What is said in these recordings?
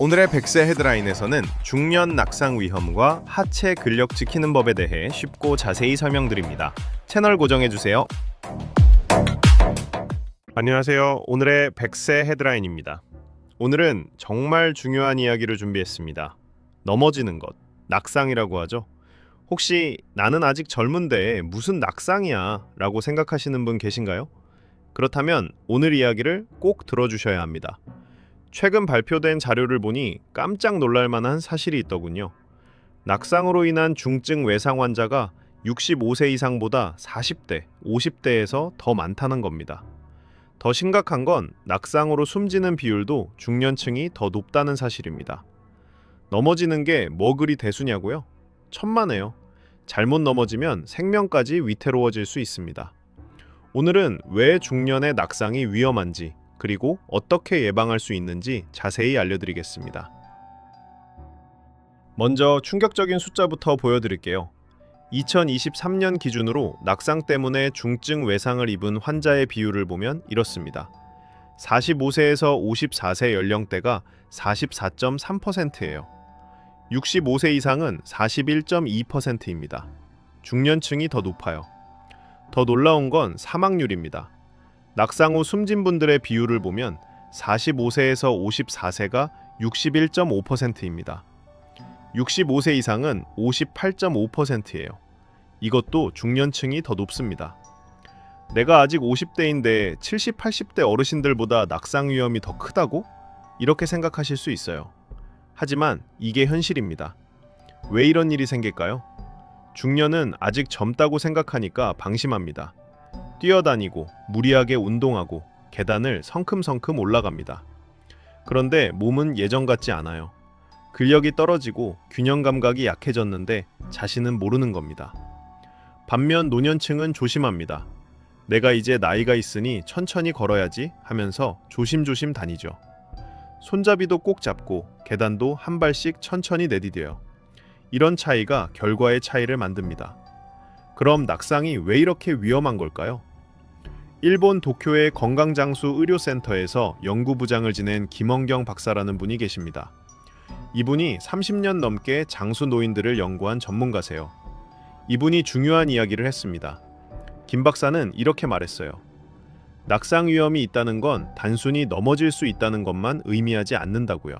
오늘의 백세 헤드라인에서는 중년 낙상 위험과 하체 근력 지키는 법에 대해 쉽고 자세히 설명드립니다. 채널 고정해주세요. 안녕하세요. 오늘의 백세 헤드라인입니다. 오늘은 정말 중요한 이야기를 준비했습니다. 넘어지는 것, 낙상이라고 하죠. 혹시 나는 아직 젊은데 무슨 낙상이야 라고 생각하시는 분 계신가요? 그렇다면 오늘 이야기를 꼭 들어주셔야 합니다. 최근 발표된 자료를 보니 깜짝 놀랄 만한 사실이 있더군요. 낙상으로 인한 중증 외상 환자가 65세 이상보다 40대, 50대에서 더 많다는 겁니다. 더 심각한 건 낙상으로 숨지는 비율도 중년층이 더 높다는 사실입니다. 넘어지는 게 뭐 그리 대수냐고요? 천만에요. 잘못 넘어지면 생명까지 위태로워질 수 있습니다. 오늘은 왜 중년의 낙상이 위험한지, 그리고 어떻게 예방할 수 있는지 자세히 알려드리겠습니다. 먼저 충격적인 숫자부터 보여드릴게요. 2023년 기준으로 낙상 때문에 중증 외상을 입은 환자의 비율을 보면 이렇습니다. 45세에서 54세 연령대가 44.3%예요. 65세 이상은 41.2%입니다. 중년층이 더 높아요. 더 놀라운 건 사망률입니다. 낙상 후 숨진 분들의 비율을 보면 45세에서 54세가 61.5%입니다. 65세 이상은 58.5%예요. 이것도 중년층이 더 높습니다. 내가 아직 50대인데 70, 80대 어르신들보다 낙상 위험이 더 크다고? 이렇게 생각하실 수 있어요. 하지만 이게 현실입니다. 왜 이런 일이 생길까요? 중년은 아직 젊다고 생각하니까 방심합니다. 뛰어다니고 무리하게 운동하고 계단을 성큼성큼 올라갑니다. 그런데 몸은 예전 같지 않아요. 근력이 떨어지고 균형 감각이 약해졌는데 자신은 모르는 겁니다. 반면 노년층은 조심합니다. 내가 이제 나이가 있으니 천천히 걸어야지 하면서 조심조심 다니죠. 손잡이도 꼭 잡고 계단도 한 발씩 천천히 내디뎌요. 이런 차이가 결과의 차이를 만듭니다. 그럼 낙상이 왜 이렇게 위험한 걸까요? 일본 도쿄의 건강장수 의료센터에서 연구부장을 지낸 김원경 박사라는 분이 계십니다. 이분이 30년 넘게 장수 노인들을 연구한 전문가세요. 이분이 중요한 이야기를 했습니다. 김 박사는 이렇게 말했어요. 낙상 위험이 있다는 건 단순히 넘어질 수 있다는 것만 의미하지 않는다고요.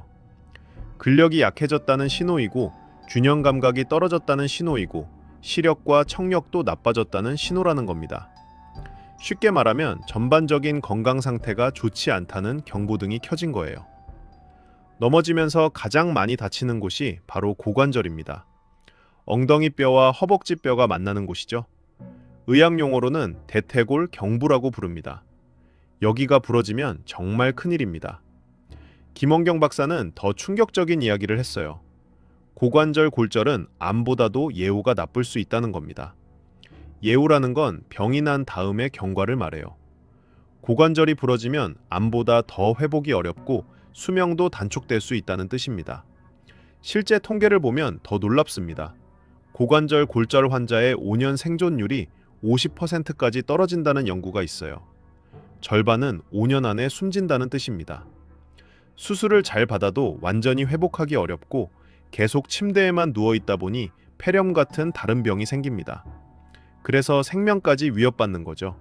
근력이 약해졌다는 신호이고 균형 감각이 떨어졌다는 신호이고 시력과 청력도 나빠졌다는 신호라는 겁니다. 쉽게 말하면 전반적인 건강 상태가 좋지 않다는 경고등이 켜진 거예요. 넘어지면서 가장 많이 다치는 곳이 바로 고관절입니다. 엉덩이 뼈와 허벅지 뼈가 만나는 곳이죠. 의학 용어로는 대퇴골 경부라고 부릅니다. 여기가 부러지면 정말 큰일입니다. 김원경 박사는 더 충격적인 이야기를 했어요. 고관절 골절은 암보다도 예후가 나쁠 수 있다는 겁니다. 예후라는 건 병이 난 다음의 경과를 말해요. 고관절이 부러지면 암보다 더 회복이 어렵고 수명도 단축될 수 있다는 뜻입니다. 실제 통계를 보면 더 놀랍습니다. 고관절 골절 환자의 5년 생존율이 50%까지 떨어진다는 연구가 있어요. 절반은 5년 안에 숨진다는 뜻입니다. 수술을 잘 받아도 완전히 회복하기 어렵고 계속 침대에만 누워 있다 보니 폐렴 같은 다른 병이 생깁니다. 그래서 생명까지 위협받는 거죠.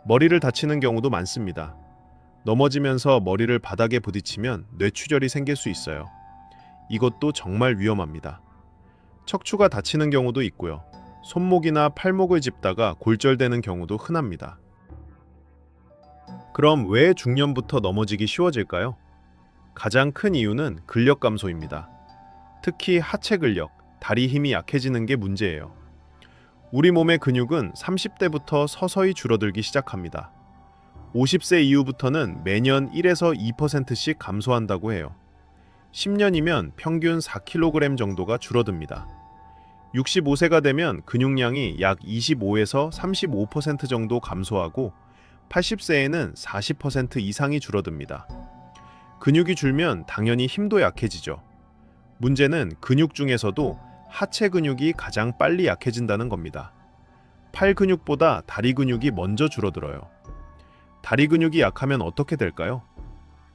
머리를 다치는 경우도 많습니다. 넘어지면서 머리를 바닥에 부딪히면 뇌출혈이 생길 수 있어요. 이것도 정말 위험합니다. 척추가 다치는 경우도 있고요. 손목이나 팔목을 짚다가 골절되는 경우도 흔합니다. 그럼 왜 중년부터 넘어지기 쉬워질까요? 가장 큰 이유는 근력 감소입니다. 특히 하체 근력, 다리 힘이 약해지는 게 문제예요. 우리 몸의 근육은 30대부터 서서히 줄어들기 시작합니다. 50세 이후부터는 매년 1에서 2%씩 감소한다고 해요. 10년이면 평균 4kg 정도가 줄어듭니다. 65세가 되면 근육량이 약 25에서 35% 정도 감소하고 80세에는 40% 이상이 줄어듭니다. 근육이 줄면 당연히 힘도 약해지죠. 문제는 근육 중에서도 하체 근육이 가장 빨리 약해진다는 겁니다. 팔 근육보다 다리 근육이 먼저 줄어들어요. 다리 근육이 약하면 어떻게 될까요?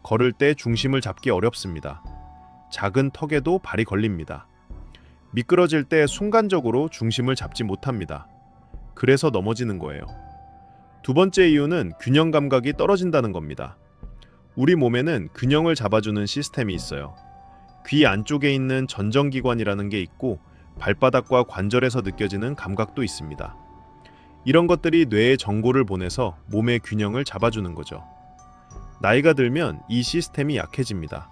걸을 때 중심을 잡기 어렵습니다. 작은 턱에도 발이 걸립니다. 미끄러질 때 순간적으로 중심을 잡지 못합니다. 그래서 넘어지는 거예요. 두 번째 이유는 균형 감각이 떨어진다는 겁니다. 우리 몸에는 균형을 잡아주는 시스템이 있어요. 귀 안쪽에 있는 전정기관이라는 게 있고 발바닥과 관절에서 느껴지는 감각도 있습니다. 이런 것들이 뇌에 정보를 보내서 몸의 균형을 잡아주는 거죠. 나이가 들면 이 시스템이 약해집니다.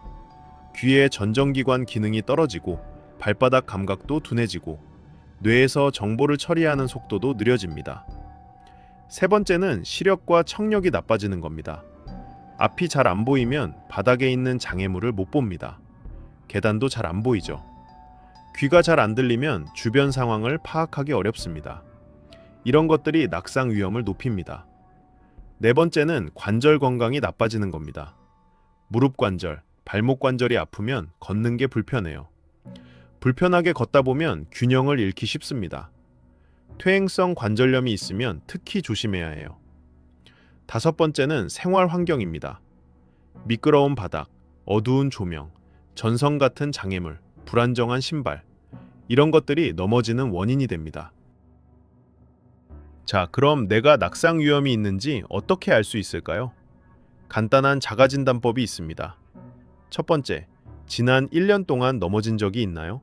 귀의 전정기관 기능이 떨어지고 발바닥 감각도 둔해지고 뇌에서 정보를 처리하는 속도도 느려집니다. 세 번째는 시력과 청력이 나빠지는 겁니다. 앞이 잘 안 보이면 바닥에 있는 장애물을 못 봅니다. 계단도 잘 안 보이죠. 귀가 잘 안 들리면 주변 상황을 파악하기 어렵습니다. 이런 것들이 낙상 위험을 높입니다. 네 번째는 관절 건강이 나빠지는 겁니다. 무릎 관절, 발목 관절이 아프면 걷는 게 불편해요. 불편하게 걷다 보면 균형을 잃기 쉽습니다. 퇴행성 관절염이 있으면 특히 조심해야 해요. 다섯 번째는 생활 환경입니다. 미끄러운 바닥, 어두운 조명, 전선 같은 장애물, 불안정한 신발, 이런 것들이 넘어지는 원인이 됩니다. 자, 그럼 내가 낙상 위험이 있는지 어떻게 알 수 있을까요? 간단한 자가진단법이 있습니다. 첫 번째, 지난 1년 동안 넘어진 적이 있나요?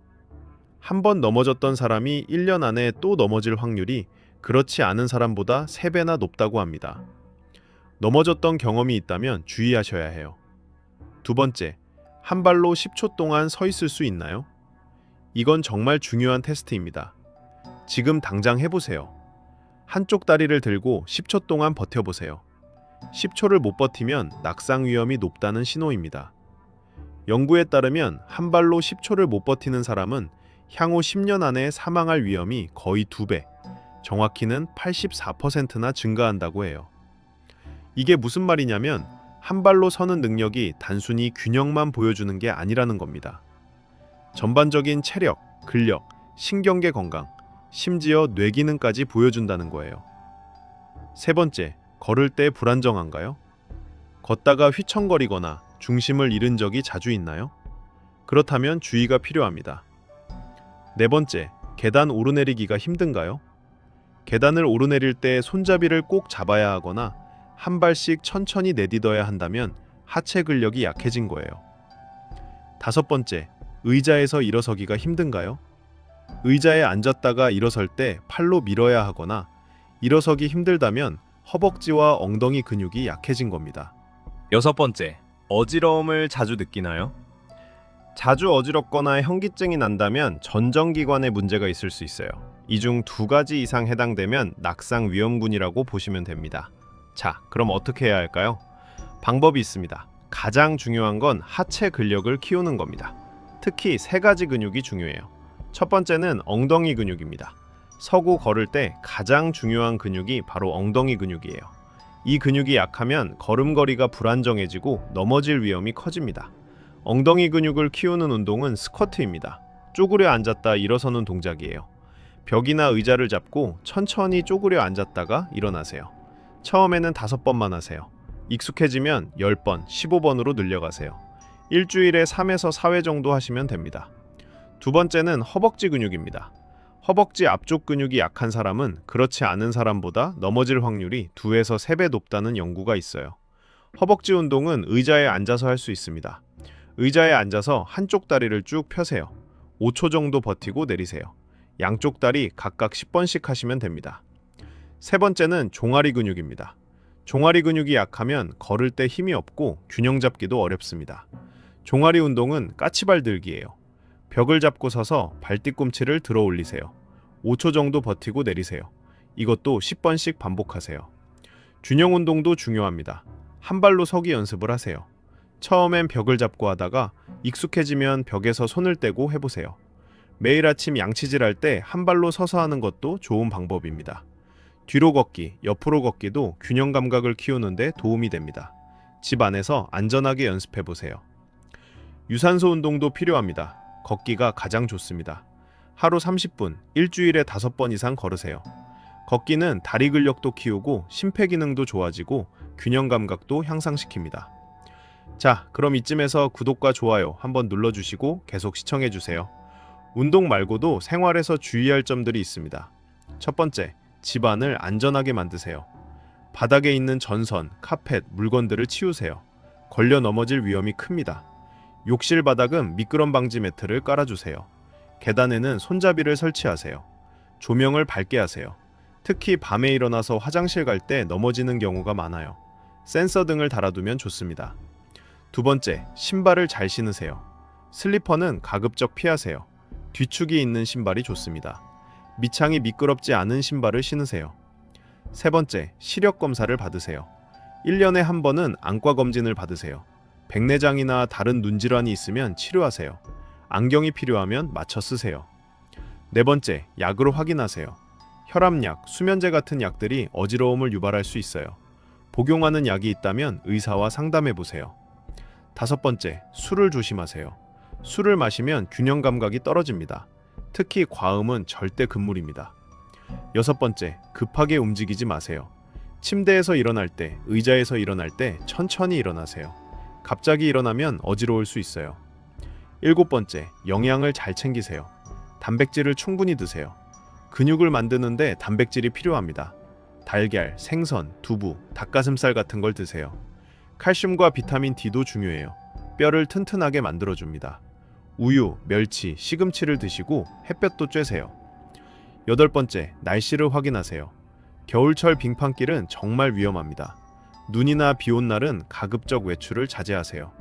한 번 넘어졌던 사람이 1년 안에 또 넘어질 확률이 그렇지 않은 사람보다 3배나 높다고 합니다. 넘어졌던 경험이 있다면 주의하셔야 해요. 두 번째, 한 발로 10초 동안 서 있을 수 있나요? 이건 정말 중요한 테스트입니다. 지금 당장 해보세요. 한쪽 다리를 들고 10초 동안 버텨보세요. 10초를 못 버티면 낙상 위험이 높다는 신호입니다. 연구에 따르면 한 발로 10초를 못 버티는 사람은 향후 10년 안에 사망할 위험이 거의 2배, 정확히는 84%나 증가한다고 해요. 이게 무슨 말이냐면 한 발로 서는 능력이 단순히 균형만 보여주는 게 아니라는 겁니다. 전반적인 체력, 근력, 신경계 건강, 심지어 뇌 기능까지 보여준다는 거예요. 세 번째, 걸을 때 불안정한가요? 걷다가 휘청거리거나 중심을 잃은 적이 자주 있나요? 그렇다면 주의가 필요합니다. 네 번째, 계단 오르내리기가 힘든가요? 계단을 오르내릴 때 손잡이를 꼭 잡아야 하거나 한 발씩 천천히 내딛어야 한다면 하체 근력이 약해진 거예요. 다섯 번째, 의자에서 일어서기가 힘든가요? 의자에 앉았다가 일어설 때 팔로 밀어야 하거나 일어서기 힘들다면 허벅지와 엉덩이 근육이 약해진 겁니다. 여섯 번째, 어지러움을 자주 느끼나요? 자주 어지럽거나 현기증이 난다면 전정기관에 문제가 있을 수 있어요. 이 중 2가지 이상 해당되면 낙상 위험군이라고 보시면 됩니다. 자, 그럼 어떻게 해야 할까요? 방법이 있습니다. 가장 중요한 건 하체 근력을 키우는 겁니다. 특히 3가지 근육이 중요해요. 첫 번째는 엉덩이 근육입니다. 서고 걸을 때 가장 중요한 근육이 바로 엉덩이 근육이에요. 이 근육이 약하면 걸음걸이가 불안정해지고 넘어질 위험이 커집니다. 엉덩이 근육을 키우는 운동은 스쿼트입니다. 쪼그려 앉았다 일어서는 동작이에요. 벽이나 의자를 잡고 천천히 쪼그려 앉았다가 일어나세요. 처음에는 5번만 하세요. 익숙해지면 10번, 15번으로 늘려가세요. 일주일에 3에서 4회 정도 하시면 됩니다. 두 번째는 허벅지 근육입니다. 허벅지 앞쪽 근육이 약한 사람은 그렇지 않은 사람보다 넘어질 확률이 2에서 3배 높다는 연구가 있어요. 허벅지 운동은 의자에 앉아서 할 수 있습니다. 의자에 앉아서 한쪽 다리를 쭉 펴세요. 5초 정도 버티고 내리세요. 양쪽 다리 각각 10번씩 하시면 됩니다. 세 번째는 종아리 근육입니다. 종아리 근육이 약하면 걸을 때 힘이 없고 균형 잡기도 어렵습니다. 종아리 운동은 까치발 들기예요. 벽을 잡고 서서 발뒤꿈치를 들어 올리세요. 5초 정도 버티고 내리세요. 이것도 10번씩 반복하세요. 균형 운동도 중요합니다. 한 발로 서기 연습을 하세요. 처음엔 벽을 잡고 하다가 익숙해지면 벽에서 손을 떼고 해보세요. 매일 아침 양치질 할 때 한 발로 서서 하는 것도 좋은 방법입니다. 뒤로 걷기, 옆으로 걷기도 균형 감각을 키우는데 도움이 됩니다. 집 안에서 안전하게 연습해보세요. 유산소 운동도 필요합니다. 걷기가 가장 좋습니다. 하루 30분, 일주일에 5번 이상 걸으세요. 걷기는 다리 근력도 키우고 심폐기능도 좋아지고 균형 감각도 향상시킵니다. 자, 그럼 이쯤에서 구독과 좋아요 한번 눌러주시고 계속 시청해주세요. 운동 말고도 생활에서 주의할 점들이 있습니다. 첫 번째, 집안을 안전하게 만드세요. 바닥에 있는 전선, 카펫, 물건들을 치우세요. 걸려 넘어질 위험이 큽니다. 욕실 바닥은 미끄럼 방지 매트를 깔아주세요. 계단에는 손잡이를 설치하세요. 조명을 밝게 하세요. 특히 밤에 일어나서 화장실 갈 때 넘어지는 경우가 많아요. 센서 등을 달아두면 좋습니다. 두 번째, 신발을 잘 신으세요. 슬리퍼는 가급적 피하세요. 뒤축이 있는 신발이 좋습니다. 밑창이 미끄럽지 않은 신발을 신으세요. 세 번째, 시력 검사를 받으세요. 1년에 한 번은 안과 검진을 받으세요. 백내장이나 다른 눈질환이 있으면 치료하세요. 안경이 필요하면 맞춰 쓰세요. 네 번째, 약으로 확인하세요. 혈압약, 수면제 같은 약들이 어지러움을 유발할 수 있어요. 복용하는 약이 있다면 의사와 상담해 보세요. 다섯 번째, 술을 조심하세요. 술을 마시면 균형 감각이 떨어집니다. 특히 과음은 절대 금물입니다. 여섯 번째, 급하게 움직이지 마세요. 침대에서 일어날 때, 의자에서 일어날 때 천천히 일어나세요. 갑자기 일어나면 어지러울 수 있어요. 일곱 번째, 영양을 잘 챙기세요. 단백질을 충분히 드세요. 근육을 만드는데 단백질이 필요합니다. 달걀, 생선, 두부, 닭가슴살 같은 걸 드세요. 칼슘과 비타민 D도 중요해요. 뼈를 튼튼하게 만들어줍니다. 우유, 멸치, 시금치를 드시고 햇볕도 쬐세요. 여덟 번째, 날씨를 확인하세요. 겨울철 빙판길은 정말 위험합니다. 눈이나 비 온 날은 가급적 외출을 자제하세요.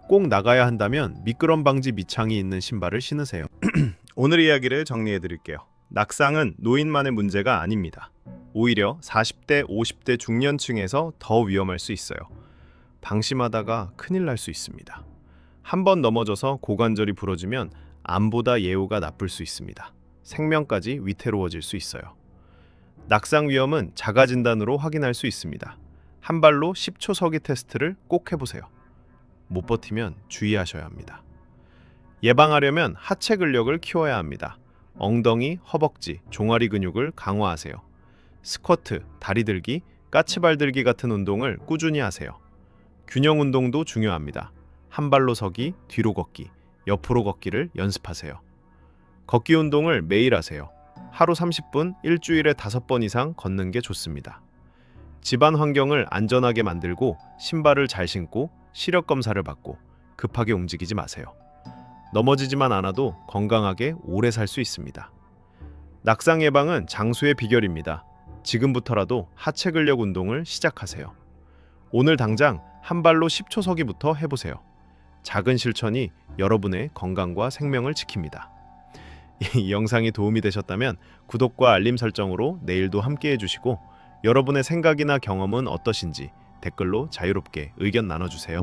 꼭 나가야 한다면 미끄럼 방지 밑창이 있는 신발을 신으세요. 오늘 이야기를 정리해 드릴게요. 낙상은 노인만의 문제가 아닙니다. 오히려 40대, 50대 중년층에서 더 위험할 수 있어요. 방심하다가 큰일 날 수 있습니다. 한 번 넘어져서 고관절이 부러지면 암보다 예후가 나쁠 수 있습니다. 생명까지 위태로워질 수 있어요. 낙상 위험은 자가 진단으로 확인할 수 있습니다. 한 발로 10초 서기 테스트를 꼭 해보세요. 못 버티면 주의하셔야 합니다. 예방하려면 하체 근력을 키워야 합니다. 엉덩이, 허벅지, 종아리 근육을 강화하세요. 스쿼트, 다리 들기, 까치발 들기 같은 운동을 꾸준히 하세요. 균형 운동도 중요합니다. 한 발로 서기, 뒤로 걷기, 옆으로 걷기를 연습하세요. 걷기 운동을 매일 하세요. 하루 30분, 일주일에 5번 이상 걷는 게 좋습니다. 집안 환경을 안전하게 만들고 신발을 잘 신고 시력 검사를 받고 급하게 움직이지 마세요. 넘어지지만 않아도 건강하게 오래 살 수 있습니다. 낙상 예방은 장수의 비결입니다. 지금부터라도 하체 근력 운동을 시작하세요. 오늘 당장 한 발로 10초 서기부터 해보세요. 작은 실천이 여러분의 건강과 생명을 지킵니다. 이 영상이 도움이 되셨다면 구독과 알림 설정으로 내일도 함께 해주시고 여러분의 생각이나 경험은 어떠신지 댓글로 자유롭게 의견 나눠주세요.